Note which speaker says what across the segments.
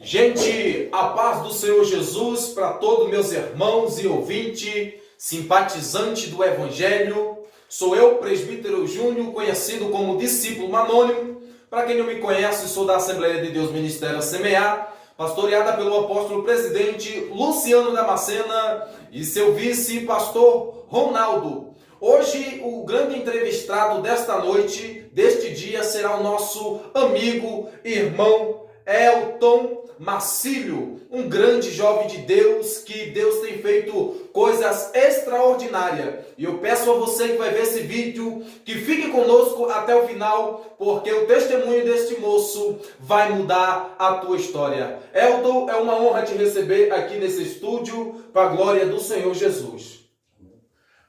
Speaker 1: Gente, a paz do Senhor Jesus para todos meus irmãos e ouvintes, simpatizante do Evangelho. Sou eu, presbítero Júnior, conhecido como discípulo anônimo. Para quem não me conhece, sou da Assembleia de Deus Ministério Semear, pastoreada pelo apóstolo presidente Luciano Damascena e seu vice, pastor Ronaldo. Hoje, o grande entrevistado desta noite, deste dia, será o nosso amigo, irmão Elton Marcílio, um grande jovem de Deus, que Deus tem feito coisas extraordinárias. E eu peço a você que vai ver esse vídeo, que fique conosco até o final, porque o testemunho deste moço vai mudar a tua história. Elton, é uma honra te receber aqui nesse estúdio, para a glória do Senhor Jesus.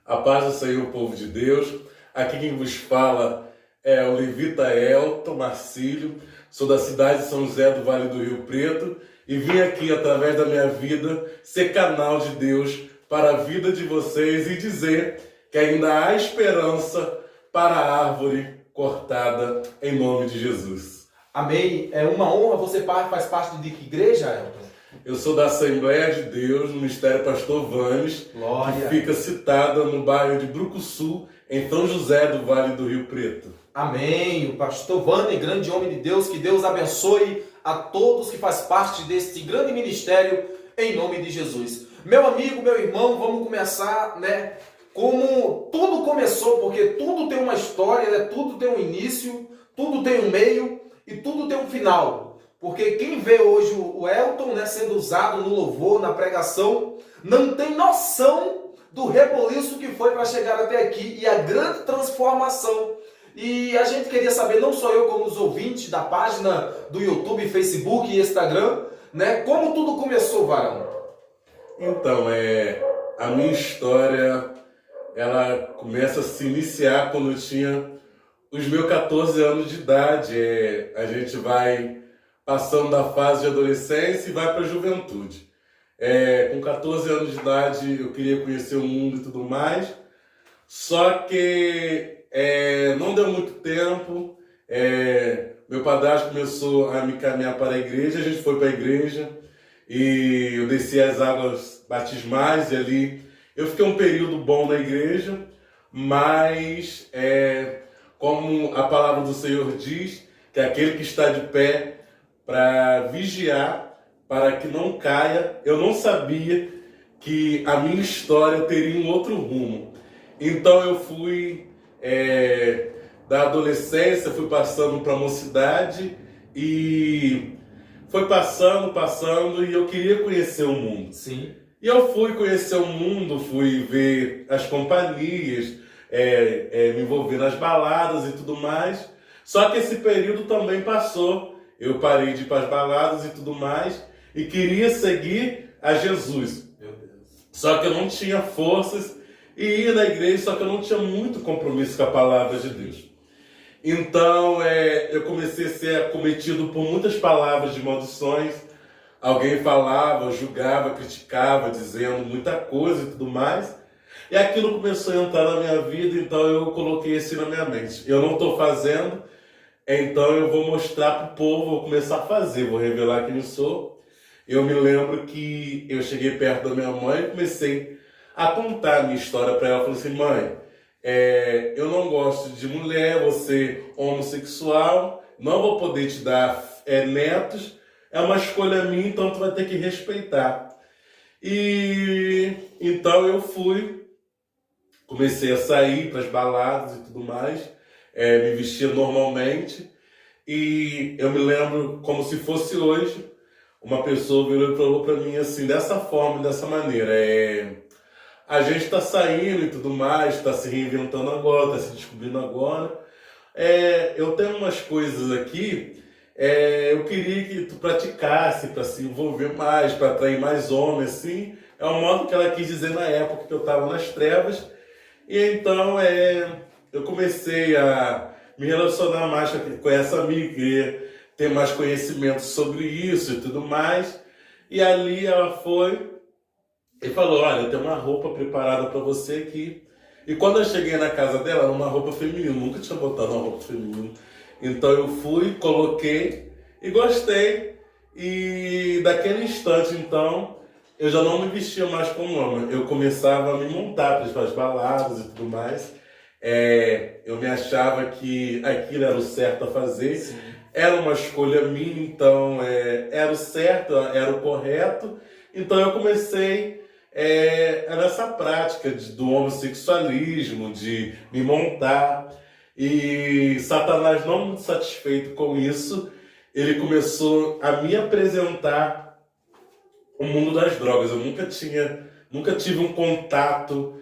Speaker 2: A paz do Senhor, povo de Deus. Aqui quem vos fala é o levita Elton Marcílio. Sou da cidade de São José do Vale do Rio Preto e vim aqui, através da minha vida, ser canal de Deus para a vida de vocês e dizer que ainda há esperança para a árvore cortada, em nome de Jesus.
Speaker 1: Amém. É uma honra. Você faz parte de que igreja, Elton?
Speaker 2: Eu sou da Assembleia de Deus, no Ministério Pastor Vanes,
Speaker 1: Glória.
Speaker 2: que fica citada no bairro de Brucuçu, em São José do Vale do Rio Preto.
Speaker 1: Amém. O pastor Vanes, grande homem de Deus, que Deus abençoe a todos que faz parte deste grande ministério, em nome de Jesus. Meu amigo, meu irmão, vamos começar, como tudo começou, porque tudo tem uma história, tudo tem um início, tudo tem um meio e tudo tem um final. Porque quem vê hoje o Elton, sendo usado no louvor, na pregação, não tem noção do reboliço que foi para chegar até aqui e a grande transformação. E a gente queria saber, não só eu como os ouvintes da página do YouTube, Facebook e Instagram, como tudo começou, varão?
Speaker 2: Então, a minha história, ela começa a se iniciar quando eu tinha os meus 14 anos de idade. A gente vai passando da fase de adolescência e vai para a juventude. Com 14 anos de idade eu queria conhecer o mundo e tudo mais, só que não deu muito tempo. Meu padrasto começou a me caminhar para a igreja, a gente foi para a igreja e eu desci as águas batismais e ali eu fiquei um período bom na igreja, mas como a palavra do Senhor diz, que aquele que está de pé para vigiar, para que não caia, eu não sabia que a minha história teria um outro rumo. Então eu fui da adolescência, fui passando para a mocidade e foi passando e eu queria conhecer o mundo.
Speaker 1: Sim.
Speaker 2: E eu fui conhecer o mundo, fui ver as companhias, me envolver nas baladas e tudo mais. Só que esse período também passou. Eu parei de ir para as baladas e tudo mais e queria seguir a Jesus.
Speaker 1: Meu Deus.
Speaker 2: Só que eu não tinha forças e ia na igreja, só que eu não tinha muito compromisso com a palavra de Deus. Então eu comecei a ser acometido por muitas palavras de maldições. Alguém falava, julgava, criticava, dizendo muita coisa e tudo mais. E aquilo começou a entrar na minha vida, então eu coloquei assim na minha mente. Eu não estou fazendo, então eu vou mostrar para o povo, vou começar a fazer, vou revelar quem eu sou. Eu me lembro que eu cheguei perto da minha mãe e comecei a contar a minha história para ela. Falei assim: mãe, eu não gosto de mulher, vou ser homossexual, não vou poder te dar netos, é uma escolha minha, então tu vai ter que respeitar. E então eu fui, comecei a sair para as baladas e tudo mais, me vestia normalmente, e eu me lembro como se fosse hoje, uma pessoa virou e falou para mim assim, dessa forma, dessa maneira: a gente está saindo e tudo mais, está se reinventando agora, está se descobrindo agora. Eu tenho umas coisas aqui, eu queria que tu praticasse para se envolver mais, para atrair mais homens, assim. É o modo que ela quis dizer na época que eu estava nas trevas. E então eu comecei a me relacionar mais com essa amiga, queria ter mais conhecimento sobre isso e tudo mais. E ali ela foi e falou: olha, eu tenho uma roupa preparada para você aqui. E quando eu cheguei na casa dela, era uma roupa feminina, nunca tinha botado uma roupa feminina. Então eu fui, coloquei e gostei. E daquele instante, então, eu já não me vestia mais como homem. Eu começava a me montar para as baladas e tudo mais. Eu me achava que aquilo era o certo a fazer.
Speaker 1: Sim.
Speaker 2: Era uma escolha minha, então era o certo, era o correto. Então eu comecei nessa prática do homossexualismo, de me montar. E Satanás, não muito satisfeito com isso, ele começou a me apresentar o mundo das drogas. Eu nunca tive um contato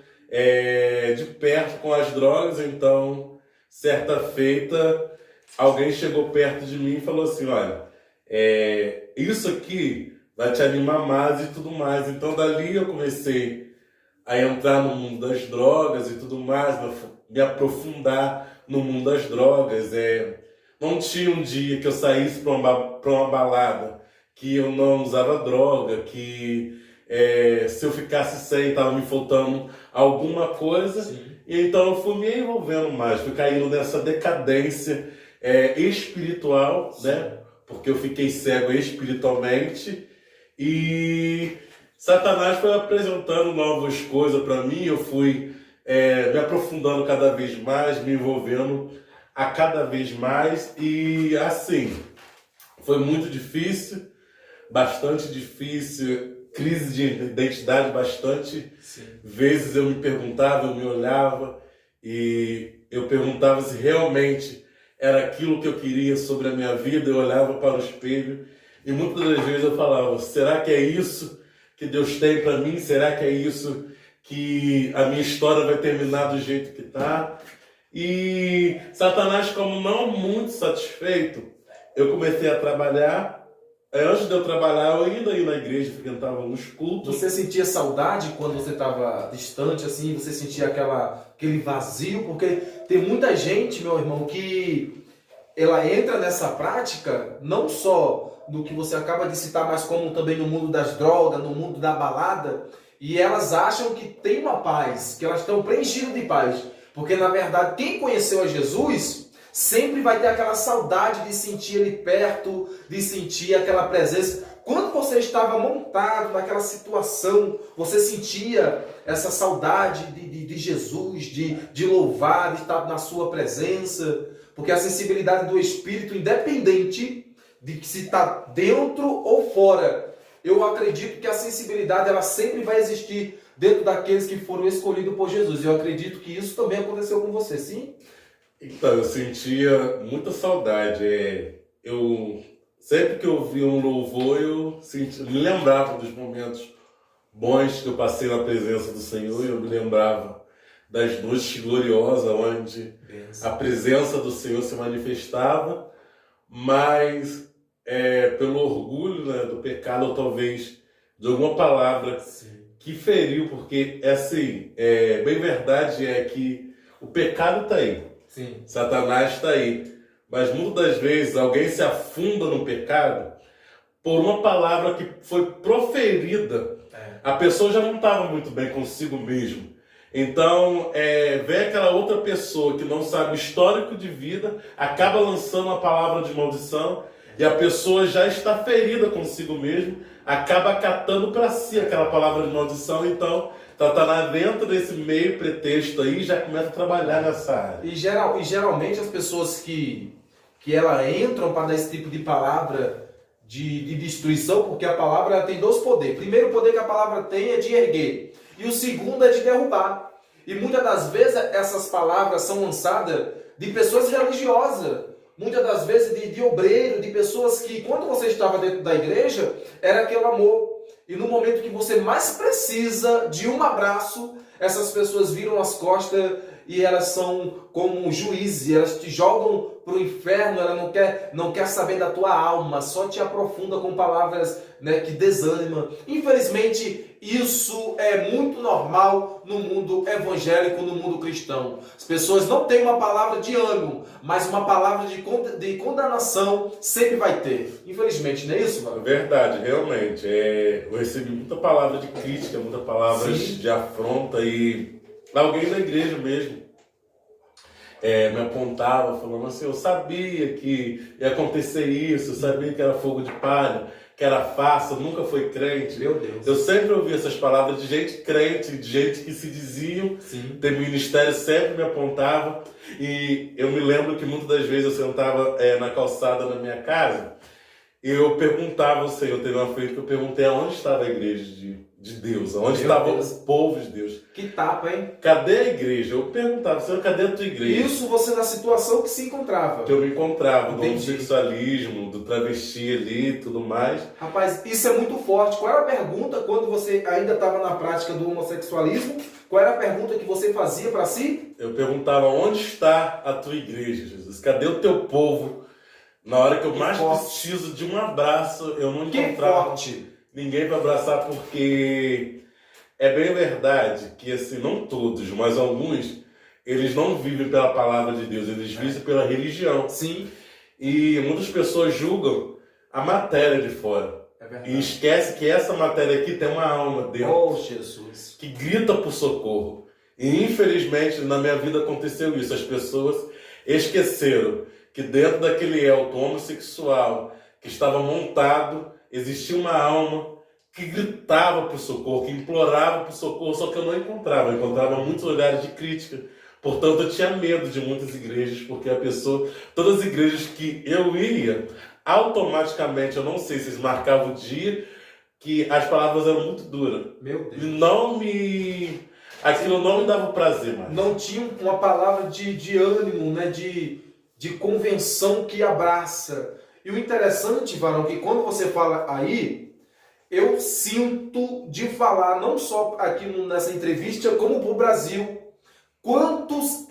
Speaker 2: de perto com as drogas, então, certa feita, alguém chegou perto de mim e falou assim, olha, isso aqui vai te animar mais e tudo mais. Então, dali eu comecei a entrar no mundo das drogas e tudo mais, me aprofundar no mundo das drogas. Não tinha um dia que eu saísse para uma balada que eu não usava droga, que se eu ficasse sem, estava me faltando alguma coisa.
Speaker 1: Sim.
Speaker 2: E então eu fui me envolvendo mais, fui caindo nessa decadência espiritual, né? Porque eu fiquei cego espiritualmente. E Satanás foi apresentando novas coisas para mim, eu fui me aprofundando cada vez mais, me envolvendo a cada vez mais. E assim, foi muito difícil, bastante difícil, crise de identidade bastante.
Speaker 1: Sim.
Speaker 2: Vezes eu me perguntava, eu me olhava e eu perguntava se realmente era aquilo que eu queria sobre a minha vida. Eu olhava para o espelho e muitas das vezes eu falava, será que é isso que Deus tem para mim? Será que é isso que a minha história vai terminar do jeito que está? E Satanás, como não muito satisfeito, eu comecei a trabalhar. Antes de eu trabalhar, eu ainda ia na igreja, frequentava uns cultos.
Speaker 1: Você sentia saudade quando você estava distante, assim? Você sentia aquele vazio? Porque tem muita gente, meu irmão, que ela entra nessa prática, não só no que você acaba de citar, mas como também no mundo das drogas, no mundo da balada, e elas acham que tem uma paz, que elas estão preenchidas de paz. Porque, na verdade, quem conheceu a Jesus sempre vai ter aquela saudade de sentir ele perto, de sentir aquela presença. Quando você estava montado naquela situação, você sentia essa saudade de Jesus, de louvar, de estar na sua presença. Porque a sensibilidade do Espírito, independente de que se está dentro ou fora, eu acredito que a sensibilidade ela sempre vai existir dentro daqueles que foram escolhidos por Jesus. Eu acredito que isso também aconteceu com você, sim?
Speaker 2: Então, eu sentia muita saudade. Sempre que eu ouvia um louvor, me lembrava dos momentos bons que eu passei na presença do Senhor. Eu me lembrava das noites gloriosas, onde a presença do Senhor se manifestava, mas pelo orgulho, né, do pecado, ou talvez de alguma palavra que feriu, porque bem verdade é que o pecado está aí.
Speaker 1: Sim.
Speaker 2: Satanás está aí. Mas muitas das vezes alguém se afunda no pecado por uma palavra que foi proferida. A pessoa já não estava muito bem consigo mesmo. Então, vem aquela outra pessoa que não sabe o histórico de vida, acaba lançando a palavra de maldição, e a pessoa já está ferida consigo mesmo, acaba acatando para si aquela palavra de maldição. Então, Satanás entra nesse meio pretexto aí e já começa a trabalhar nessa área.
Speaker 1: E geralmente as pessoas que ela entram para dar esse tipo de palavra de destruição, porque a palavra tem dois poderes. Primeiro poder que a palavra tem é de erguer, e o segundo é de derrubar. E muitas das vezes essas palavras são lançadas de pessoas religiosas, muitas das vezes de obreiro, de pessoas que, quando você estava dentro da igreja, era aquele amor. E no momento que você mais precisa de um abraço, essas pessoas viram as costas e elas são como juízes, elas te jogam para o inferno, ela não quer saber da tua alma, só te aprofunda com palavras, né, que desanimam. Infelizmente, isso é muito normal no mundo evangélico, no mundo cristão. As pessoas não têm uma palavra de ânimo, mas uma palavra de condenação sempre vai ter. Infelizmente, não é isso, mano?
Speaker 2: Verdade, realmente. Eu recebi muita palavra de crítica, muita palavra de afronta, e alguém da igreja mesmo me apontava, falando assim, eu sabia que ia acontecer isso, eu sabia que era fogo de palha, que era fácil, nunca foi crente.
Speaker 1: Meu Deus.
Speaker 2: Eu sempre ouvi essas palavras de gente crente, de gente que se diziam ter ministério, sempre me apontava. E eu me lembro que muitas das vezes eu sentava na calçada na minha casa e eu perguntava ao Senhor, teve uma vez que eu perguntei aonde estava a igreja de Deus, aonde estava o povo de Deus.
Speaker 1: Que tapa, hein?
Speaker 2: Cadê a igreja? Eu perguntava, Senhor, cadê a tua igreja?
Speaker 1: Isso você na situação que se encontrava.
Speaker 2: Que eu me encontrava, do
Speaker 1: Entendi.
Speaker 2: homossexualismo, do travesti ali e tudo mais.
Speaker 1: Rapaz, isso é muito forte. Qual era a pergunta quando você ainda estava na prática do homossexualismo? Qual era a pergunta que você fazia para si?
Speaker 2: Eu perguntava, onde está a tua igreja, Jesus? Cadê o teu povo? Na hora que eu mais preciso de um abraço, eu não encontrava ninguém para abraçar, porque é bem verdade que, assim, não todos, mas alguns, eles não vivem pela palavra de Deus, eles vivem pela religião.
Speaker 1: Sim.
Speaker 2: E muitas pessoas julgam a matéria de fora.
Speaker 1: É verdade.
Speaker 2: E esquece que essa matéria aqui tem uma alma dentro.
Speaker 1: Oh, Jesus.
Speaker 2: Que grita por socorro. E infelizmente na minha vida aconteceu isso. As pessoas esqueceram que dentro daquele elto homossexual que estava montado, existia uma alma que gritava por socorro, que implorava por socorro, só que eu não encontrava. Eu encontrava muitos olhares de crítica. Portanto, eu tinha medo de muitas igrejas, porque todas as igrejas que eu ia, automaticamente, eu não sei se eles marcavam o dia, que as palavras eram muito duras.
Speaker 1: Meu Deus.
Speaker 2: Aquilo não me dava prazer mais.
Speaker 1: Não tinha uma palavra de ânimo, né? De convenção que abraça. E o interessante, varão, que quando você fala aí, eu sinto de falar, não só aqui nessa entrevista, como para o Brasil. Quantos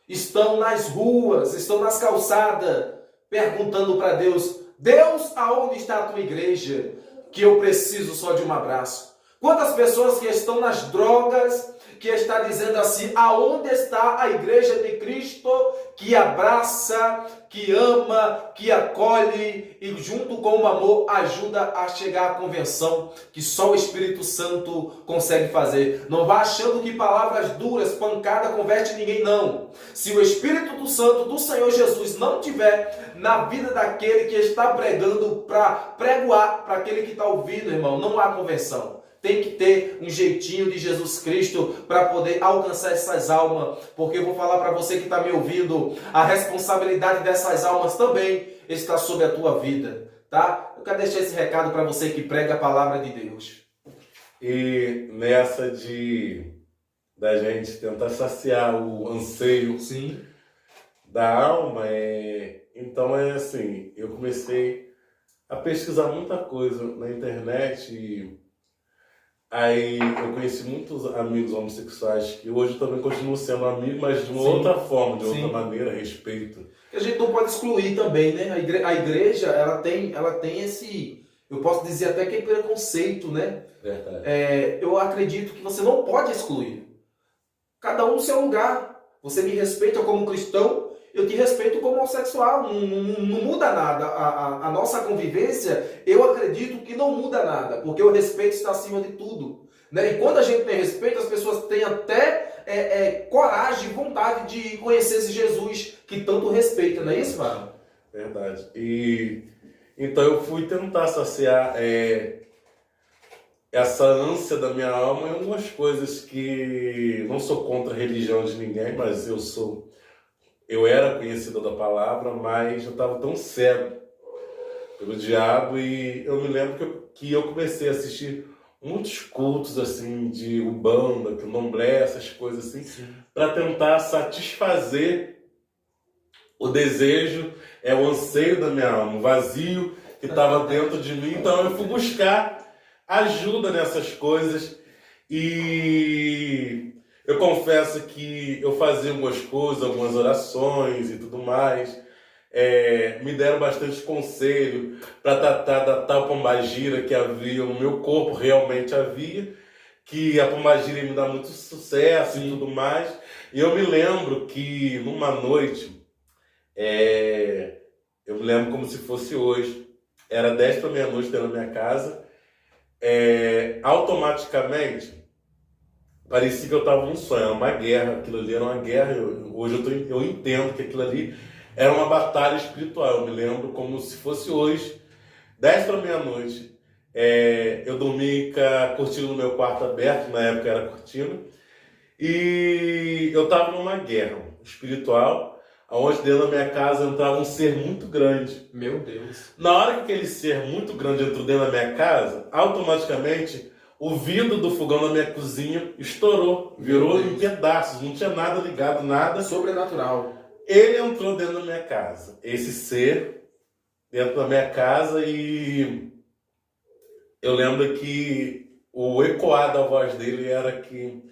Speaker 1: estão nas ruas, estão nas calçadas, perguntando para Deus, Deus, aonde está a tua igreja? Que eu preciso só de um abraço. Quantas pessoas que estão nas drogas, que está dizendo assim, aonde está a igreja de Cristo que abraça, que ama, que acolhe e junto com o amor ajuda a chegar à convenção que só o Espírito Santo consegue fazer. Não vá achando que palavras duras, pancada, converte ninguém, não. Se o Espírito Santo do Senhor Jesus não tiver na vida daquele que está pregando para pregoar, para aquele que está ouvindo, irmão, não há convenção. Tem que ter um jeitinho de Jesus Cristo para poder alcançar essas almas, porque eu vou falar para você que está me ouvindo, a responsabilidade dessas almas também está sobre a tua vida, tá? Eu quero deixar esse recado para você que prega a palavra de Deus.
Speaker 2: E nessa da gente tentar saciar o anseio da alma, então é assim, eu comecei a pesquisar muita coisa na internet e aí eu conheci muitos amigos homossexuais que hoje eu também continuo sendo amigo, mas de uma outra forma, de outra maneira, respeito.
Speaker 1: A gente não pode excluir também, né? A igreja, ela tem esse, eu posso dizer até que é preconceito, né?
Speaker 2: Verdade.
Speaker 1: Eu acredito que você não pode excluir. Cada um no seu lugar. Você me respeita como cristão, eu te respeito como homossexual. Não muda nada. A nossa convivência, eu acredito que não muda nada, porque o respeito está acima de tudo. Né? E quando a gente tem respeito, as pessoas têm até coragem, vontade de conhecer esse Jesus que tanto respeita, não é isso, Varão?
Speaker 2: Verdade. E então eu fui tentar saciar essa ânsia da minha alma em algumas coisas que não sou contra a religião de ninguém, mas eu era conhecido da palavra, mas eu estava tão cego pelo diabo e eu me lembro que eu comecei a assistir muitos cultos assim de Umbanda, Candomblé, essas coisas assim, para tentar satisfazer o desejo, o anseio da minha alma, o vazio que estava dentro de mim. Então eu fui buscar ajuda nessas coisas e eu confesso que eu fazia algumas coisas, algumas orações e tudo mais. Me deram bastante conselho para tratar da tal pombagira que havia no meu corpo, realmente havia, que a pombagira ia me dar muito sucesso e tudo mais. E eu me lembro que numa noite, eu me lembro como se fosse hoje, era 10 para meia-noite dentro da minha casa, automaticamente parecia que eu estava num sonho, era uma guerra, aquilo ali era uma guerra. Hoje eu entendo que aquilo ali Era uma batalha espiritual. Eu me lembro como se fosse hoje, 10 para meia-noite. Eu dormi com a cortina no meu quarto aberto, na época era cortina, e eu estava numa guerra espiritual, onde dentro da minha casa entrava um ser muito grande.
Speaker 1: Meu Deus.
Speaker 2: Na hora que aquele ser muito grande entrou dentro da minha casa, automaticamente o vidro do fogão da minha cozinha estourou, virou em pedaços, não tinha nada ligado, nada.
Speaker 1: Sobrenatural.
Speaker 2: Ele entrou dentro da minha casa, esse ser dentro da minha casa, e eu lembro que o ecoar da voz dele era que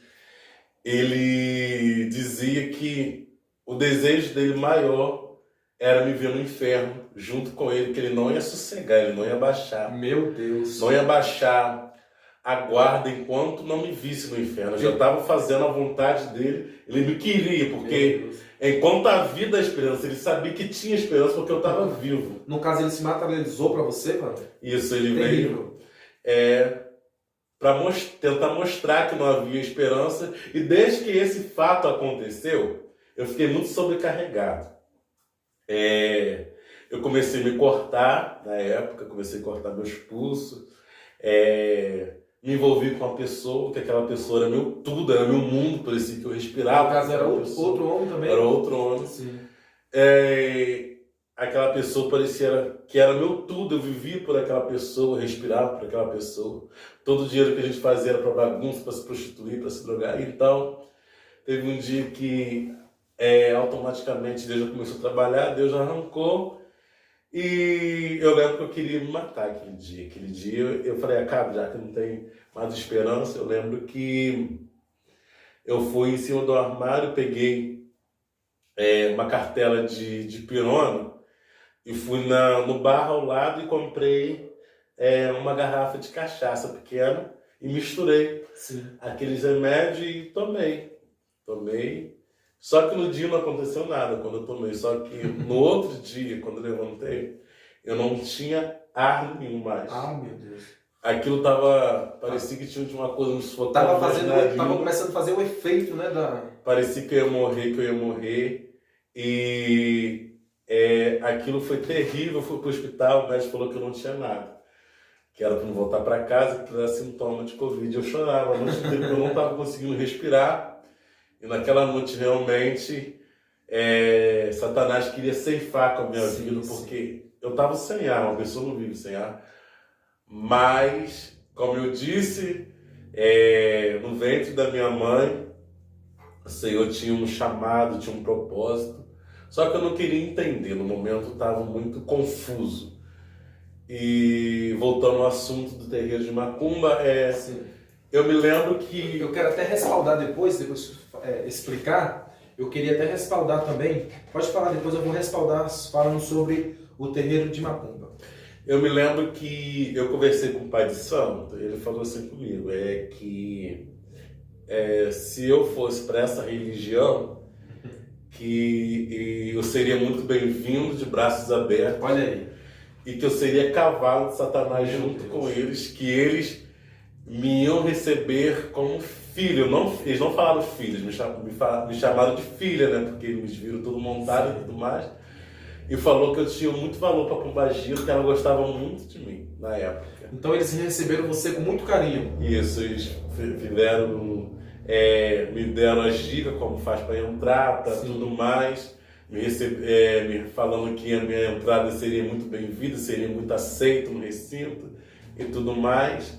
Speaker 2: ele dizia que o desejo dele maior era me ver no inferno, junto com ele, que ele não ia sossegar, ele não ia baixar.
Speaker 1: Meu Deus.
Speaker 2: Não ia baixar a guarda enquanto não me visse no inferno. Eu já estava fazendo a vontade dele, ele me queria, porque enquanto havia da esperança, ele sabia que tinha esperança porque eu estava vivo.
Speaker 1: No caso, ele se materializou para você, mano?
Speaker 2: Isso, ele
Speaker 1: Terrível.
Speaker 2: veio para tentar mostrar que não havia esperança, e desde que esse fato aconteceu, eu fiquei muito sobrecarregado. Eu comecei a me cortar, na época, comecei a cortar meus pulsos, me envolvi com uma pessoa, que aquela pessoa era meu tudo, era meu mundo, parecia que eu respirava.
Speaker 1: No caso, era outro homem também?
Speaker 2: Era outro homem.
Speaker 1: Sim.
Speaker 2: Aquela pessoa parecia que era meu tudo, eu vivia por aquela pessoa, eu respirava por aquela pessoa. Todo o dinheiro que a gente fazia era para bagunça, para se prostituir, para se drogar. Então, teve um dia que automaticamente Deus já começou a trabalhar, Deus já arrancou. E eu lembro que eu queria me matar aquele dia. Aquele dia eu falei, acaba, já que não tem mais esperança. Eu lembro que eu fui em cima do armário, peguei uma cartela de pirona e fui no bar ao lado e comprei uma garrafa de cachaça pequena e misturei aqueles remédios e tomei. Só que no dia não aconteceu nada quando eu tomei. Só que no outro dia, quando eu levantei, eu não tinha ar nenhum mais.
Speaker 1: Ah, meu Deus.
Speaker 2: Aquilo parecia que tinha uma coisa nos focos.
Speaker 1: Tava começando a fazer o efeito, né?
Speaker 2: Parecia que eu ia morrer. E aquilo foi terrível. Eu fui pro hospital, o médico falou que eu não tinha nada. Que era para não voltar para casa, que era sintoma de Covid. Eu chorava a noite inteira porque eu não estava conseguindo respirar. E naquela noite, realmente, Satanás queria ceifar com a minha vida, porque eu estava sem ar, uma pessoa não vive sem ar. Mas, como eu disse, no ventre da minha mãe, o Senhor tinha um chamado, tinha um propósito. Só que eu não queria entender, no momento eu estava muito confuso. E voltando ao assunto do terreiro de Macumba, eu me lembro que...
Speaker 1: Eu quero até respaldar depois explicar, eu queria até respaldar também, pode falar depois, eu vou respaldar falando sobre o terreiro de Macumba.
Speaker 2: Eu me lembro que eu conversei com o pai de santo, ele falou assim comigo, que se eu fosse para essa religião, que eu seria muito bem-vindo, de braços abertos.
Speaker 1: Olha aí.
Speaker 2: E que eu seria cavalo de Satanás junto com eles, que eles me iam receber como filho. Eles não falaram filhos, me chamaram de filha, né? Porque eles me viram tudo montado e tudo mais. E falou que eu tinha muito valor para Pombagira, que ela gostava muito de mim na época.
Speaker 1: Então eles receberam você com muito carinho.
Speaker 2: Isso, eles me deram as dicas como faz para entrar, para tudo mais. Me falando que a minha entrada seria muito bem-vinda, seria muito aceito no recinto e tudo mais.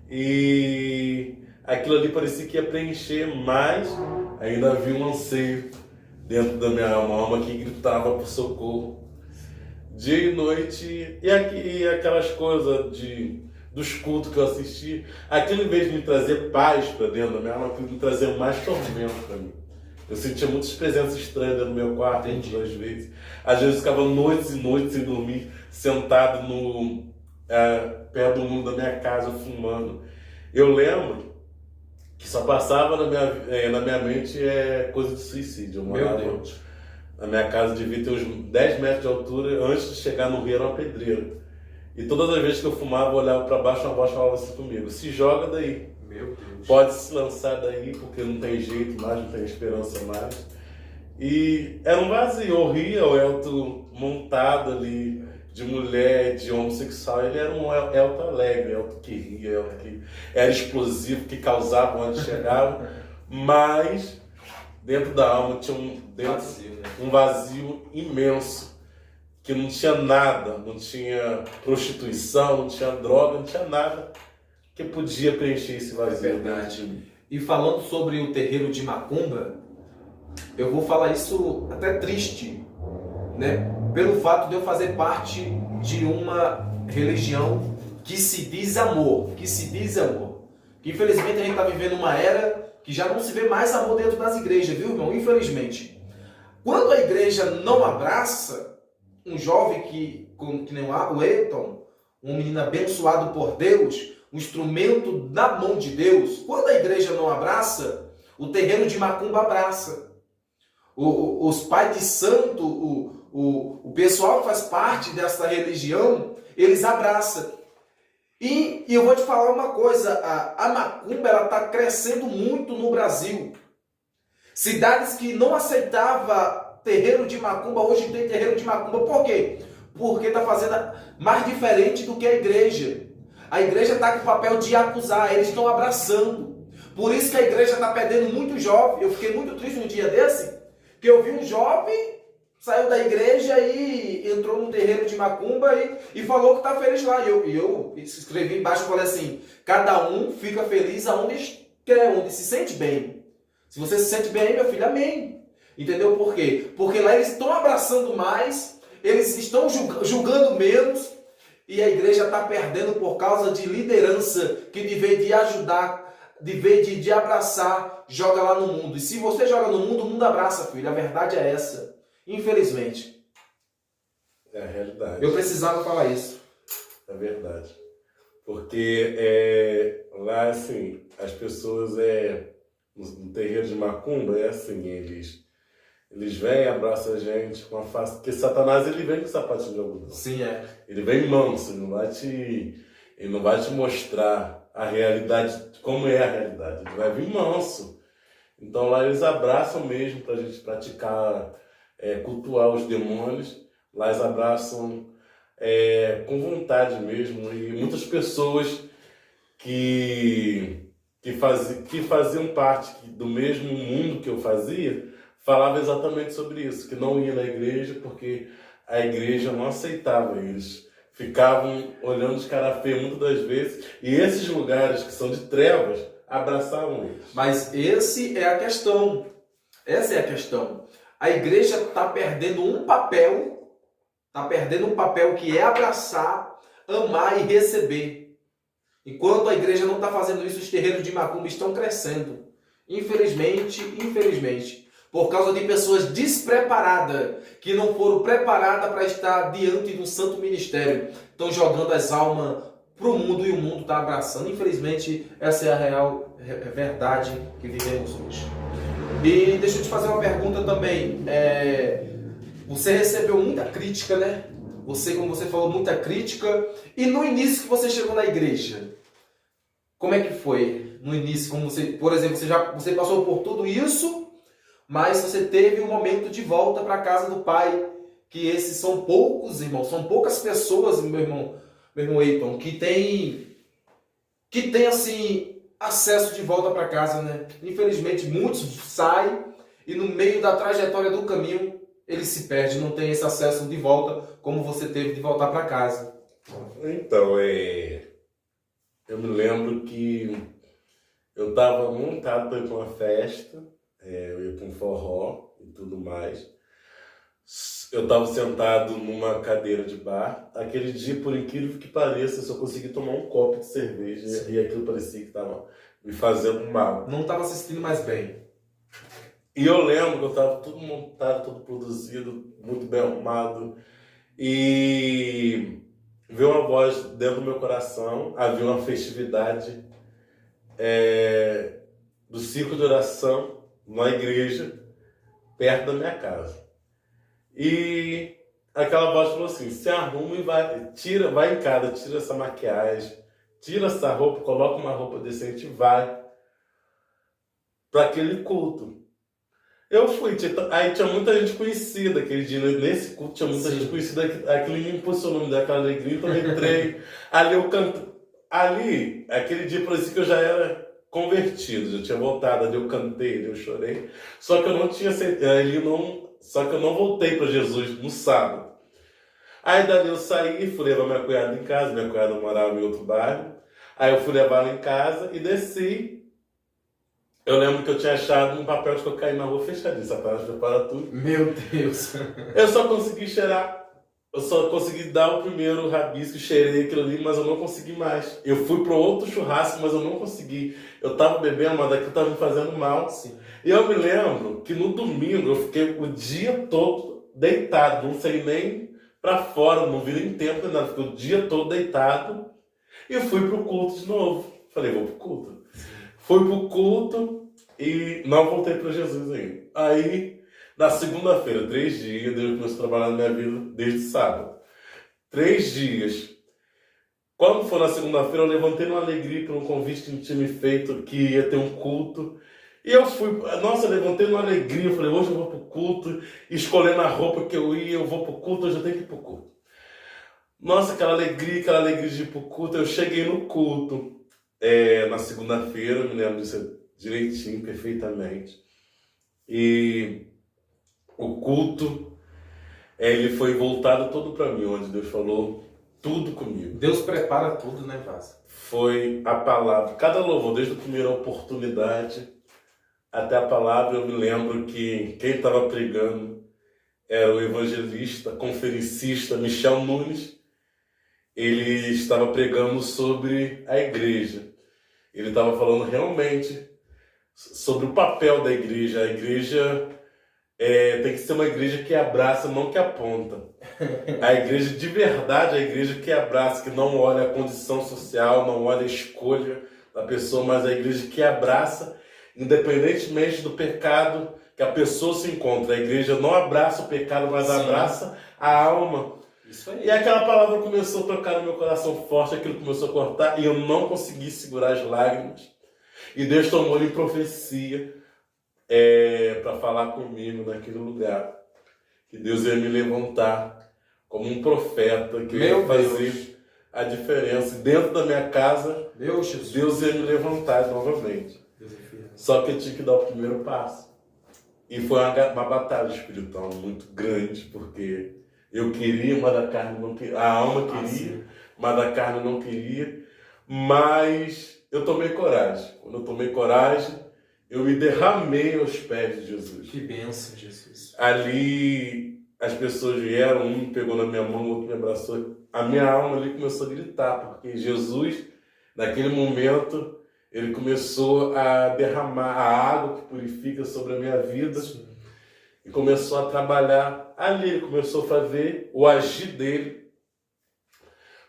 Speaker 2: E aquilo ali parecia que ia preencher, mas ainda havia um anseio dentro da minha alma que gritava por socorro dia e noite. E aquelas coisas dos cultos que eu assisti, aquilo, em vez de me trazer paz para dentro da minha alma, aquilo me trazia mais tormento para mim. Eu sentia muitas presenças estranhas no meu quarto, às vezes. Às vezes eu ficava noites e noites sem dormir, sentado perto do mundo da minha casa, fumando. Eu lembro que só passava na minha mente coisa de suicídio. Eu morava,
Speaker 1: meu Deus.
Speaker 2: Na minha casa devia ter uns 10 metros de altura, antes de chegar no rio era uma pedreira. E todas as vezes que eu fumava, eu olhava para baixo, uma voz falava assim comigo: se joga daí.
Speaker 1: Meu Deus.
Speaker 2: Pode se lançar daí, porque não tem jeito mais, não tem esperança mais. E era um vazio. Eu ria, o Elton montado ali, de mulher, de homossexual. Ele era um Elton alegre, Elton que ria, Elton que era explosivo, que causava onde chegava. Mas dentro da alma tinha um vazio imenso, que não tinha nada, não tinha prostituição, não tinha droga, não tinha nada que podia preencher esse vazio.
Speaker 1: É verdade. E falando sobre o terreiro de Macumba, eu vou falar isso até triste, né? Pelo fato de eu fazer parte de uma religião que se diz amor, que infelizmente a gente está vivendo uma era que já não se vê mais amor dentro das igrejas, viu, irmão? Infelizmente. Quando a igreja não abraça um jovem que nem o Eiton, um menino abençoado por Deus, um instrumento na mão de Deus, quando a igreja não abraça, o terreiro de Macumba abraça. Os pais de santo, o pessoal que faz parte dessa religião, eles abraçam. E eu vou te falar uma coisa, a Macumba está crescendo muito no Brasil. Cidades que não aceitavam terreiro de Macumba, hoje tem terreiro de Macumba. Por quê? Porque está fazendo mais diferente do que a igreja. A igreja está com o papel de acusar, eles estão abraçando. Por isso que a igreja está perdendo muito jovem. Eu fiquei muito triste um dia desse, que eu vi um jovem, saiu da igreja e entrou no terreiro de Macumba e falou que está feliz lá. E eu escrevi embaixo e falei assim, cada um fica feliz aonde quer, onde se sente bem. Se você se sente bem, meu filho, amém. Entendeu por quê? Porque lá eles estão abraçando mais, eles estão julgando menos, e a igreja está perdendo por causa de liderança que, de vez de ajudar, de vez de abraçar, joga lá no mundo. E se você joga no mundo, o mundo abraça, filho. A verdade é essa. Infelizmente.
Speaker 2: É a realidade.
Speaker 1: Eu precisava falar isso.
Speaker 2: É verdade. Porque lá, assim, as pessoas no terreiro de Macumba, é assim, eles vêm, abraçam a gente com a face. Porque Satanás, ele vem com sapatinho de algodão.
Speaker 1: Sim, é.
Speaker 2: Ele vem manso, ele não vai te mostrar a realidade, como é a realidade. Ele vai vir manso. Então lá eles abraçam mesmo para a gente praticar, cultuar os demônios. Lá eles abraçam com vontade mesmo. E muitas pessoas que faziam parte do mesmo mundo que eu fazia, falavam exatamente sobre isso, que não ia na igreja porque a igreja não aceitava eles. Ficavam olhando de cara feia muitas das vezes, e esses lugares que são de trevas abraçavam eles.
Speaker 1: Mas essa é a questão. A igreja está perdendo um papel, que é abraçar, amar e receber. Enquanto a igreja não está fazendo isso, os terreiros de Macumba estão crescendo. Infelizmente. Por causa de pessoas despreparadas, que não foram preparadas para estar diante de um santo ministério. Estão jogando as almas para o mundo e o mundo está abraçando. Infelizmente, essa é a real verdade que vivemos hoje. E deixa eu te fazer uma pergunta também. Você recebeu muita crítica, né? Como você falou, muita crítica. E no início que você chegou na igreja, como é que foi? No início, como você, por exemplo, você passou por tudo isso, mas você teve um momento de volta para a casa do Pai, que esses são poucos, irmãos, são poucas pessoas, meu irmão Eiton, que tem assim, acesso de volta para casa, né? Infelizmente, muitos saem e no meio da trajetória do caminho, eles se perdem, não tem esse acesso de volta, como você teve de voltar para casa.
Speaker 2: Então, eu me lembro que eu estava montado para ir para uma festa, eu ia para um forró e tudo mais. Eu estava sentado numa cadeira de bar. Aquele dia, por incrível que pareça, eu só consegui tomar um copo de cerveja. Sim. E aquilo parecia que estava me fazendo mal.
Speaker 1: Não estava se sentindo mais bem.
Speaker 2: E eu lembro que eu estava tudo montado, tudo produzido, muito bem arrumado. E veio uma voz dentro do meu coração. Havia uma festividade do ciclo de oração na igreja, perto da minha casa. E aquela voz falou assim, se arruma e vai em casa, tira essa maquiagem, tira essa roupa, coloca uma roupa decente e vai para aquele culto. Eu fui, aí tinha muita gente conhecida aquele dia, nesse culto tinha muita gente conhecida, aquilo me impulsionou, me deu aquela alegria, então eu entrei, ali eu canto, ali, aquele dia parecia que eu já era convertido, já tinha voltado, ali eu cantei, ali eu chorei, só que eu não tinha, ali não, só que eu não voltei para Jesus no sábado. Aí dali eu saí, fui levar minha cunhada em casa, minha cunhada morava em outro bairro, aí eu fui levar ela em casa e desci. Eu lembro que eu tinha achado um papel de cocaína na rua fechadinho, Satanás prepara tudo.
Speaker 1: Meu Deus.
Speaker 2: Eu só consegui cheirar, eu só consegui dar o primeiro rabisco, cheirei aquilo ali, mas eu não consegui mais. Eu fui para outro churrasco, mas eu não consegui. Eu tava bebendo, mas daquilo tava me fazendo mal.
Speaker 1: Sim.
Speaker 2: E eu me lembro que no domingo eu fiquei o dia todo deitado, não saí nem para fora, não vi nem tempo nem nada, fiquei o dia todo deitado e fui pro culto de novo. Falei, vou pro culto. Fui pro culto e não voltei para Jesus ainda. Aí, na segunda-feira, 3 dias, Deus começou a trabalhar na minha vida desde sábado. 3 dias. Quando foi na segunda-feira, eu levantei numa alegria por um convite que tinha me feito, que ia ter um culto. E eu fui, nossa, eu levantei numa alegria, eu falei, hoje eu vou pro culto, escolhendo a roupa que eu ia, eu vou pro culto, hoje eu tenho que ir pro culto. Nossa, aquela alegria de ir pro culto. Eu cheguei no culto na segunda-feira, eu me lembro disso direitinho, perfeitamente. E o culto, ele foi voltado todo para mim, onde Deus falou tudo comigo.
Speaker 1: Deus prepara tudo, né, Vaz?
Speaker 2: Foi a palavra, cada louvor, desde a primeira oportunidade até a palavra. Eu me lembro que quem estava pregando era o evangelista, conferencista Michel Nunes. Ele estava pregando sobre a igreja. Ele estava falando realmente sobre o papel da igreja. A igreja tem que ser uma igreja que abraça, não que aponta. A igreja de verdade, a igreja que abraça, que não olha a condição social, não olha a escolha da pessoa, mas a igreja que abraça, independentemente do pecado que a pessoa se encontra. A igreja não abraça o pecado, mas abraça a alma.
Speaker 1: Isso aí.
Speaker 2: E aquela palavra começou a tocar no meu coração forte, aquilo começou a cortar, e eu não consegui segurar as lágrimas. E Deus tomou em profecia para falar comigo naquele lugar. Que Deus ia me levantar como um profeta, que ia fazer a diferença. Dentro da minha casa, Deus ia me levantar novamente. Só que eu tinha que dar o primeiro passo. E foi uma batalha espiritual muito grande, porque eu queria, mas a carne não queria. A alma queria, mas a carne não queria. Mas eu tomei coragem. Quando eu tomei coragem, eu me derramei aos pés de Jesus.
Speaker 1: Que bênção, Jesus.
Speaker 2: Ali as pessoas vieram, um pegou na minha mão, o outro me abraçou. A minha alma ali começou a gritar, porque Jesus, naquele momento, ele começou a derramar a água que purifica sobre a minha vida. Sim. E começou a trabalhar ali. Ele começou a fazer o agir dele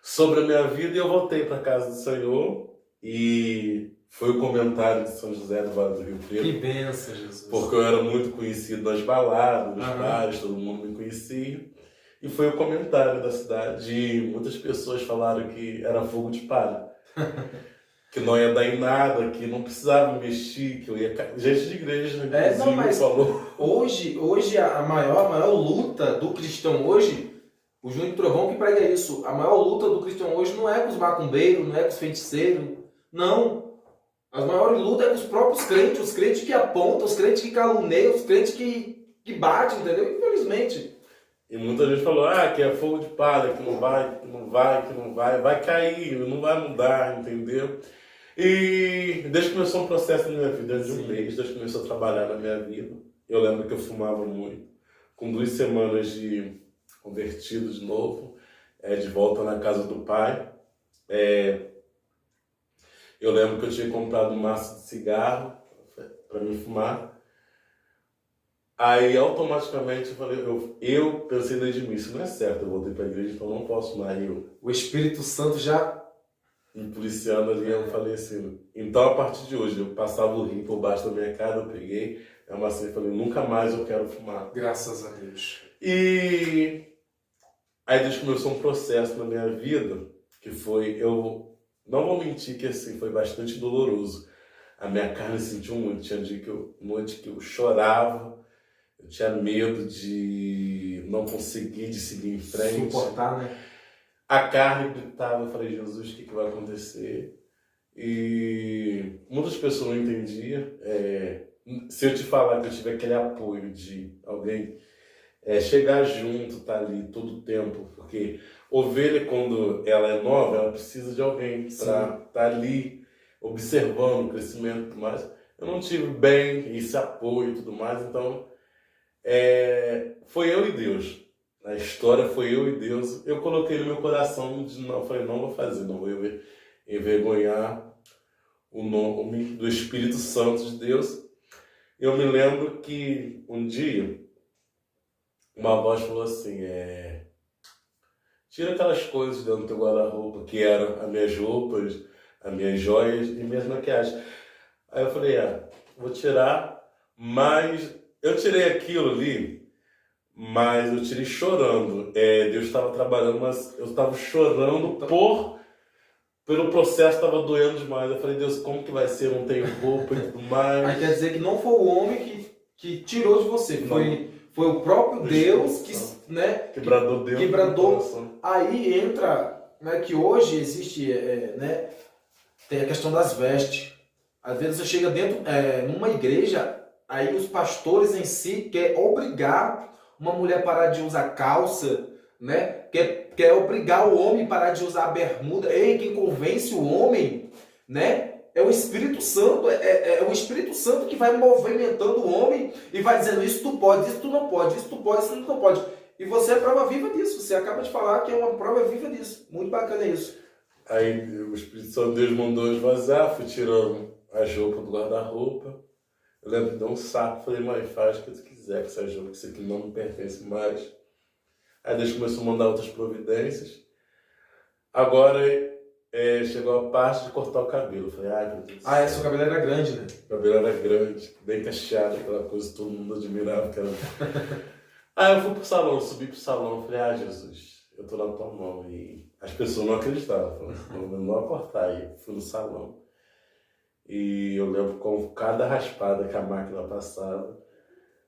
Speaker 2: sobre a minha vida. E eu voltei para a casa do Senhor. E foi o comentário de São José do Vale do Rio Preto.
Speaker 1: Que bênção, Jesus.
Speaker 2: Porque eu era muito conhecido nas baladas, nos bares, todo mundo me conhecia. E foi o comentário da cidade. E muitas pessoas falaram que era fogo de palha. Que não ia dar em nada, que não precisava investir, que eu ia... Gente de igreja, né?
Speaker 1: Não, mas
Speaker 2: falou.
Speaker 1: Hoje a maior luta do cristão hoje, o Júnior Trovão que prega isso, a maior luta do cristão hoje não é com os macumbeiros, não é com os feiticeiros, não. As maiores lutas é com os próprios crentes, os crentes que apontam, os crentes que caluniam, os crentes que batem, entendeu? Infelizmente.
Speaker 2: E muita gente falou, que é fogo de palha, que não vai, vai cair, não vai mudar, entendeu? E Deus começou um processo na minha vida, de um mês, Deus começou a trabalhar na minha vida. Eu lembro que eu fumava muito. Com 2 semanas de convertido de novo, de volta na casa do pai, eu lembro que eu tinha comprado um maço de cigarro para me fumar. Aí automaticamente eu pensei dentro de mim, isso não é certo, eu voltei para a igreja, então não posso mais.
Speaker 1: O Espírito Santo já
Speaker 2: me policiando ali, eu falei assim, então a partir de hoje, eu passava o rim por baixo da minha casa, eu peguei, amassei e falei, nunca mais eu quero fumar.
Speaker 1: Graças a Deus.
Speaker 2: E aí Deus começou um processo na minha vida, que foi, eu não vou mentir que assim, foi bastante doloroso. A minha carne sentiu muito, tinha dia noite que eu chorava, Eu tinha medo de não conseguir, de seguir em frente.
Speaker 1: Suportar, né?
Speaker 2: A carne gritava, eu falei, Jesus, o que vai acontecer? E muitas pessoas não entendiam. Se eu te falar que eu tive aquele apoio de alguém chegar junto, tá ali todo o tempo, porque ovelha, quando ela é nova, ela precisa de alguém para estar ali observando o crescimento e tudo mais. Eu não tive bem esse apoio e tudo mais, então foi eu e Deus. A história foi eu e Deus. Eu coloquei no meu coração de não, falei, não vou fazer, não vou envergonhar o nome do Espírito Santo de Deus. Eu me lembro que um dia uma voz falou assim, tira aquelas coisas dentro do teu guarda-roupa, que eram as minhas roupas, as minhas joias e minhas maquiagens. Aí eu falei, vou tirar, mas eu tirei aquilo ali, mas eu tirei chorando. Deus estava trabalhando, mas eu estava chorando pelo processo, estava doendo demais. Eu falei, Deus, como que vai ser? Eu não tenho roupa e tudo mais.
Speaker 1: Aí quer dizer que não foi o homem que tirou de você, foi o próprio Deus que, né?
Speaker 2: Quebrador Deus.
Speaker 1: Quebrador. Aí entra, né, que hoje existe, né, tem a questão das vestes. Às vezes você chega dentro, numa igreja, aí os pastores em si querem obrigar uma mulher a parar de usar calça, né? Quer obrigar o homem a parar de usar a bermuda. Ei, quem convence o homem, né? É o Espírito Santo, é o Espírito Santo que vai movimentando o homem e vai dizendo isso tu pode, isso tu não pode, isso tu pode, isso tu não pode. E você é prova viva disso, você acaba de falar que é uma prova viva disso. Muito bacana isso.
Speaker 2: Aí o Espírito Santo de Deus mandou esvaziar, fui tirando as roupas do guarda-roupa. Eu lembro de dar um saco, falei, mãe, faz o que tu quiser com essas roupas, que isso aqui não me pertence mais. Aí Deus começou a mandar outras providências. Agora chegou a parte de cortar o cabelo. Eu falei, meu Deus.
Speaker 1: Seu cabelo era grande, né?
Speaker 2: O cabelo era grande, bem cacheado, aquela coisa que todo mundo admirava. Aí eu fui pro salão, subi pro salão, falei, Jesus, eu tô na tua mão. E as pessoas não acreditavam, falaram, não vai cortar. Aí fui no salão. E eu lembro com cada raspada que a máquina passava,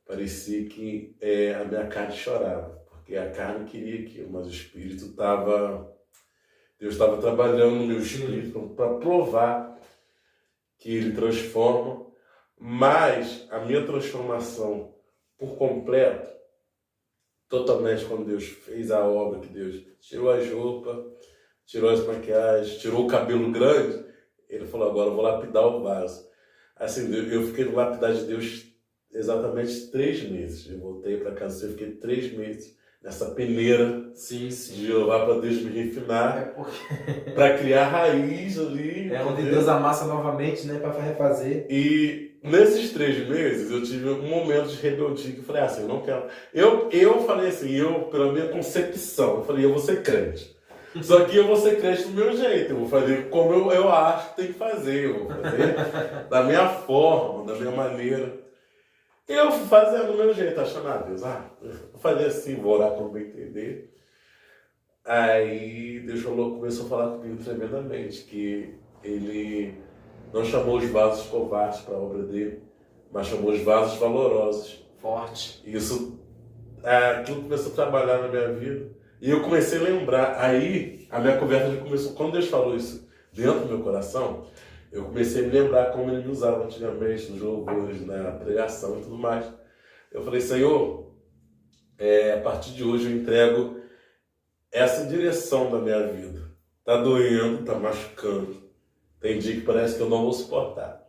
Speaker 2: parecia que a minha carne chorava, porque a carne queria aquilo, mas o espírito estava... Deus estava trabalhando no meu espírito para provar que ele transforma, mas a minha transformação por completo, totalmente quando Deus fez a obra, que Deus tirou as roupas, tirou as maquiagens, tirou o cabelo grande, ele falou, agora eu vou lapidar o vaso. Assim, eu fiquei no lapidar de Deus exatamente 3 meses. Eu voltei para casa, eu fiquei 3 meses nessa peneira de levar para Deus me refinar, para criar raiz ali.
Speaker 1: Onde Deus amassa novamente, né, para refazer.
Speaker 2: E nesses 3 meses eu tive um momento de rebeldia que eu falei assim, eu não quero. Eu falei assim, pela minha concepção, eu falei, eu vou ser crente. Só que eu vou ser crente do meu jeito, eu vou fazer como eu acho que tem que fazer, eu vou fazer da minha forma, da minha maneira. Eu fui fazendo do meu jeito, achando, Deus, vou fazer assim, vou orar como bem entender. Aí Deus começou a falar comigo tremendamente, que Ele não chamou os vasos covardes para a obra dele, mas chamou os vasos valorosos.
Speaker 1: Forte.
Speaker 2: Isso, aquilo começou a trabalhar na minha vida. E eu comecei a lembrar, aí a minha conversa já começou, quando Deus falou isso dentro do meu coração, eu comecei a me lembrar como ele me usava antigamente nos louvores, na pregação e tudo mais. Eu falei, Senhor, a partir de hoje eu entrego essa direção da minha vida. Tá doendo, tá machucando. Tem dia que parece que eu não vou suportar.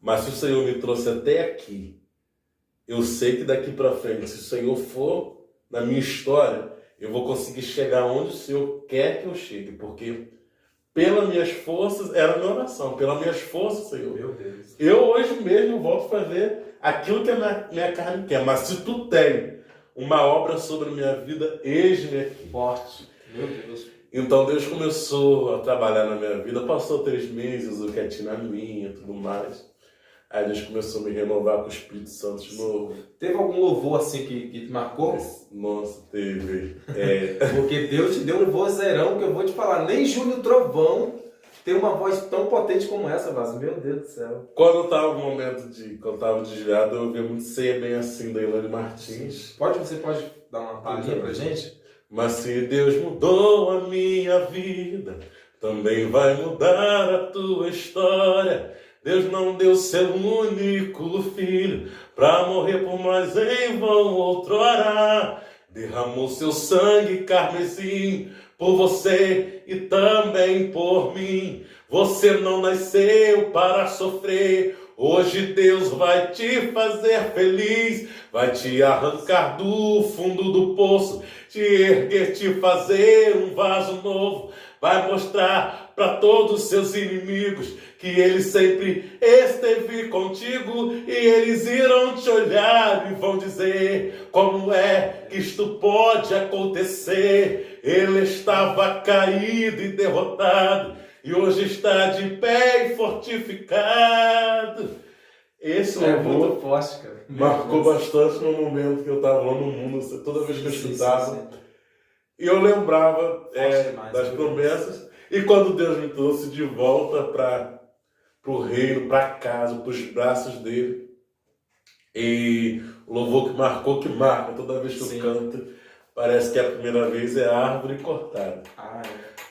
Speaker 2: Mas se o Senhor me trouxe até aqui, eu sei que daqui para frente, se o Senhor for na minha história, eu vou conseguir chegar onde o Senhor quer que eu chegue, porque pelas minhas forças, era a minha oração, pelas minhas forças, Senhor.
Speaker 1: Meu Deus.
Speaker 2: Eu hoje mesmo volto a fazer aquilo que a minha carne quer, mas se tu tem uma obra sobre a minha vida, eis-me aqui.
Speaker 1: Forte. Meu Deus.
Speaker 2: Então Deus começou a trabalhar na minha vida, passou 3 meses, eu quietinho na minha e tudo mais. Aí Deus começou a me renovar com o Espírito Santo de novo.
Speaker 1: Teve algum louvor assim que te marcou?
Speaker 2: Nossa, teve.
Speaker 1: Porque Deus te deu um vozeirão que eu vou te falar. Nem Júlio Trovão ter uma voz tão potente como essa, Vaso. Meu Deus do céu.
Speaker 2: Quando eu tava no momento quando eu tava desviado, eu ouvia muito Ser Bem Assim, da Ilane Martins.
Speaker 1: Você pode dar uma palhinha pra gente?
Speaker 2: Mas se Deus mudou a minha vida, também vai mudar a tua história. Deus não deu seu único filho pra morrer por nós em vão outrora. Derramou seu sangue carmesim por você e também por mim. Você não nasceu para sofrer. Hoje Deus vai te fazer feliz, vai te arrancar do fundo do poço, te erguer, te fazer um vaso novo, vai mostrar para todos os seus inimigos que Ele sempre esteve contigo e eles irão te olhar e vão dizer como é que isto pode acontecer. Ele estava caído e derrotado e hoje está de pé e fortificado. Esse louvor
Speaker 1: muito forte, cara.
Speaker 2: marcou bastante no momento que eu estava lá no mundo, toda vez que eu escutava. E eu lembrava das promessas. E quando Deus me trouxe de volta para o reino, para casa, para os braços dele, e o louvor que marca toda vez que eu canto, parece que a primeira vez é a árvore cortada.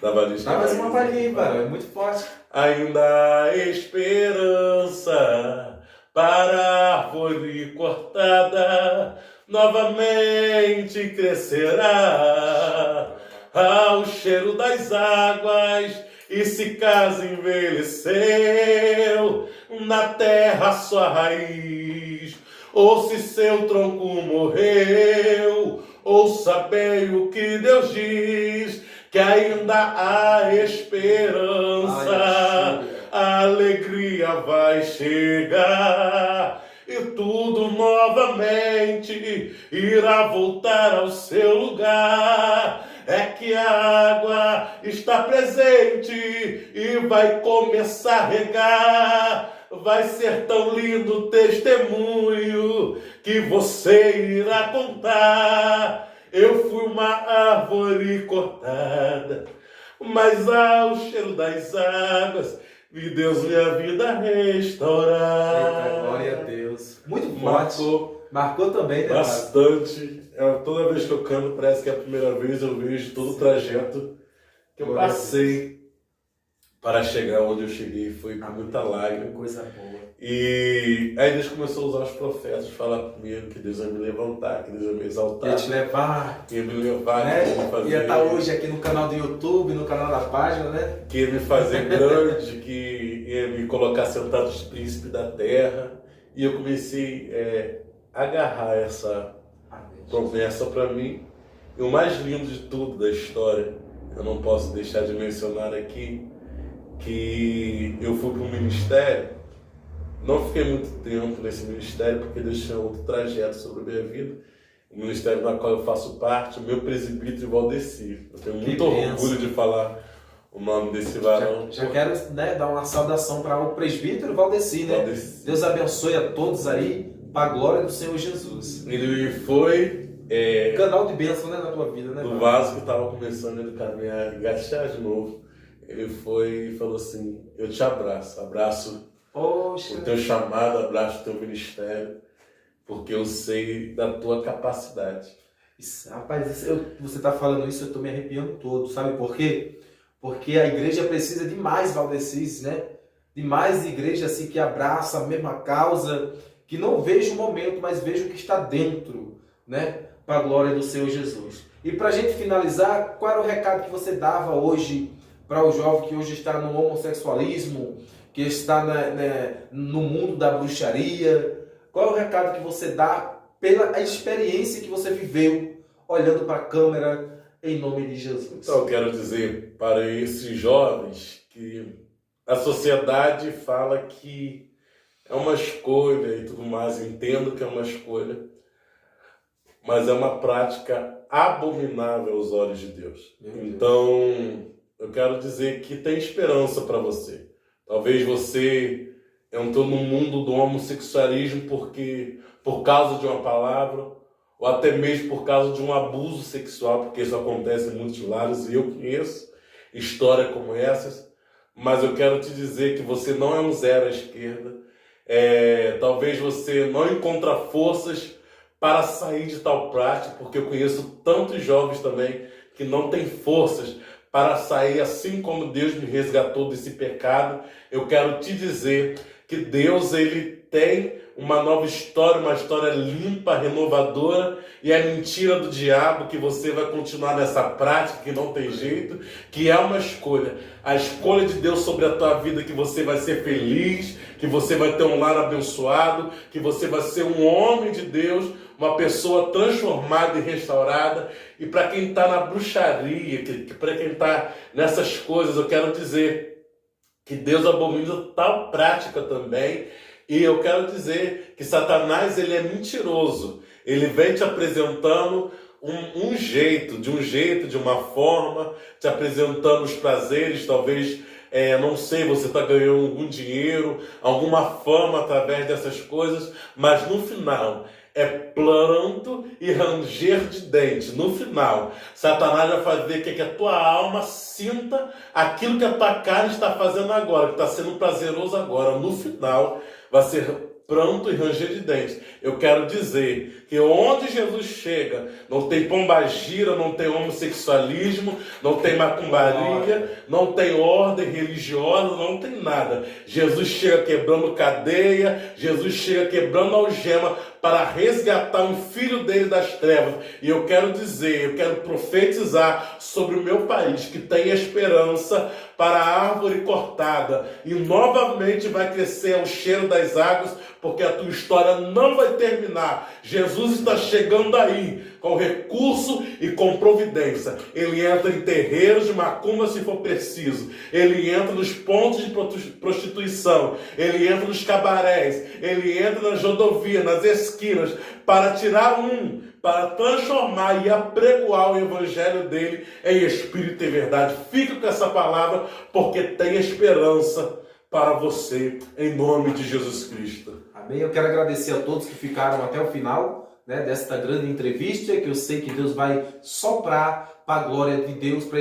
Speaker 1: Dá mais uma palhinha, cara, é muito forte.
Speaker 2: Ainda há esperança para a árvore cortada, novamente crescerá ao cheiro das águas, e se caso envelheceu na terra sua raiz, ou se seu tronco morreu, ouça bem o que Deus diz, que ainda há esperança, a alegria vai chegar e tudo novamente irá voltar ao seu lugar. É que a água está presente e vai começar a regar. Vai ser tão lindo o testemunho que você irá contar. Eu fui uma árvore cortada, mas ao cheiro das águas vi Deus minha vida restaurar.
Speaker 1: Eita, glória a Deus. Muito forte. Marcou também, né?
Speaker 2: Bastante. Toda vez que eu canto, parece que é a primeira vez eu vejo todo o trajeto que eu passei para chegar onde eu cheguei. Foi com muita lágrima.
Speaker 1: Coisa boa.
Speaker 2: E aí Deus começou a usar os profetas, falar comigo que Deus ia me levantar, que Deus ia me exaltar.
Speaker 1: Ia te levar.
Speaker 2: Ia me levar,
Speaker 1: né?
Speaker 2: ia me fazer...
Speaker 1: Ia estar hoje aqui no canal do YouTube, no canal da página, né?
Speaker 2: Que ia me fazer grande, que ia me colocar sentado os príncipes da terra. E eu comecei a agarrar essa promessa para mim. E o mais lindo de tudo da história, eu não posso deixar de mencionar aqui, que eu fui para um ministério. Não fiquei muito tempo nesse ministério, porque Deus tinha outro trajeto sobre a minha vida. O ministério na qual eu faço parte, o meu presbítero Valdeci. Eu tenho muito orgulho de falar o nome desse varão.
Speaker 1: Já quero dar uma saudação para o presbítero Valdeci, né?
Speaker 2: Valdeci.
Speaker 1: Deus abençoe a todos aí, para a glória do Senhor Jesus.
Speaker 2: Ele foi...
Speaker 1: canal de bênção, né, na tua vida, né?
Speaker 2: Do vaso que estava começando a caminhar, engatear de novo. Ele foi e falou assim: eu te abraço, abraço o teu chamado, abraço o teu ministério, porque eu sei da tua capacidade.
Speaker 1: Rapaz, você está falando isso, eu estou me arrepiando todo, sabe por quê? Porque a igreja precisa de mais Valdecis, né? De mais igreja assim que abraça a mesma causa, que não veja o momento, mas veja o que está dentro, né? Para a glória do Senhor Jesus. E para a gente finalizar, qual era o recado que você dava hoje para o jovem que hoje está no homossexualismo, que está no mundo da bruxaria? Qual é o recado que você dá pela experiência que você viveu olhando para a câmera em nome de Jesus?
Speaker 2: Então eu quero dizer para esses jovens que a sociedade fala que é uma escolha e tudo mais, entendo que é uma escolha, mas é uma prática abominável aos olhos de Deus. Então, eu quero dizer que tem esperança para você. Talvez você entrou no mundo do homossexualismo por causa de uma palavra, ou até mesmo por causa de um abuso sexual, porque isso acontece em muitos lares, e eu conheço histórias como essas, mas eu quero te dizer que você não é um zero à esquerda. Talvez você não encontre forças para sair de tal prática, porque eu conheço tantos jovens também que não têm forças para sair, assim como Deus me resgatou desse pecado. Eu quero te dizer que Deus, ele tem uma nova história, uma história limpa, renovadora, e é mentira do diabo que você vai continuar nessa prática que não tem jeito, que é uma escolha. A escolha de Deus sobre a tua vida, que você vai ser feliz, que você vai ter um lar abençoado, que você vai ser um homem de Deus, uma pessoa transformada e restaurada. E para quem está na bruxaria, para quem está nessas coisas, eu quero dizer que Deus abomina tal prática também. E eu quero dizer que Satanás, ele é mentiroso. Ele vem te apresentando de uma forma, te apresentando os prazeres, talvez, não sei, você está ganhando algum dinheiro, alguma fama através dessas coisas, mas no final é pranto e ranger de dente. No final, Satanás vai fazer que a tua alma sinta aquilo que a tua carne está fazendo agora, que está sendo prazeroso agora. No final, vai ser pranto e ranger de dentes. Eu quero dizer que onde Jesus chega, não tem pombagira, não tem homossexualismo, não tem macumbaria, não tem ordem religiosa, não tem nada. Jesus chega quebrando cadeia, Jesus chega quebrando algema para resgatar um filho dele das trevas. E eu quero dizer, eu quero profetizar sobre o meu país, que tem esperança para a árvore cortada, e novamente vai crescer o cheiro das águas, porque a tua história não vai terminar. Jesus está chegando aí com recurso e com providência. Ele entra em terreiros de macumba se for preciso. Ele entra nos pontos de prostituição. Ele entra nos cabarés. Ele entra nas rodovias, nas esquinas, para tirar para transformar e apregoar o evangelho dele em espírito e verdade. Fica com essa palavra, porque tem esperança para você, em nome de Jesus Cristo.
Speaker 1: Amém. Eu quero agradecer a todos que ficaram até o final, desta grande entrevista, que eu sei que Deus vai soprar para a glória de Deus, para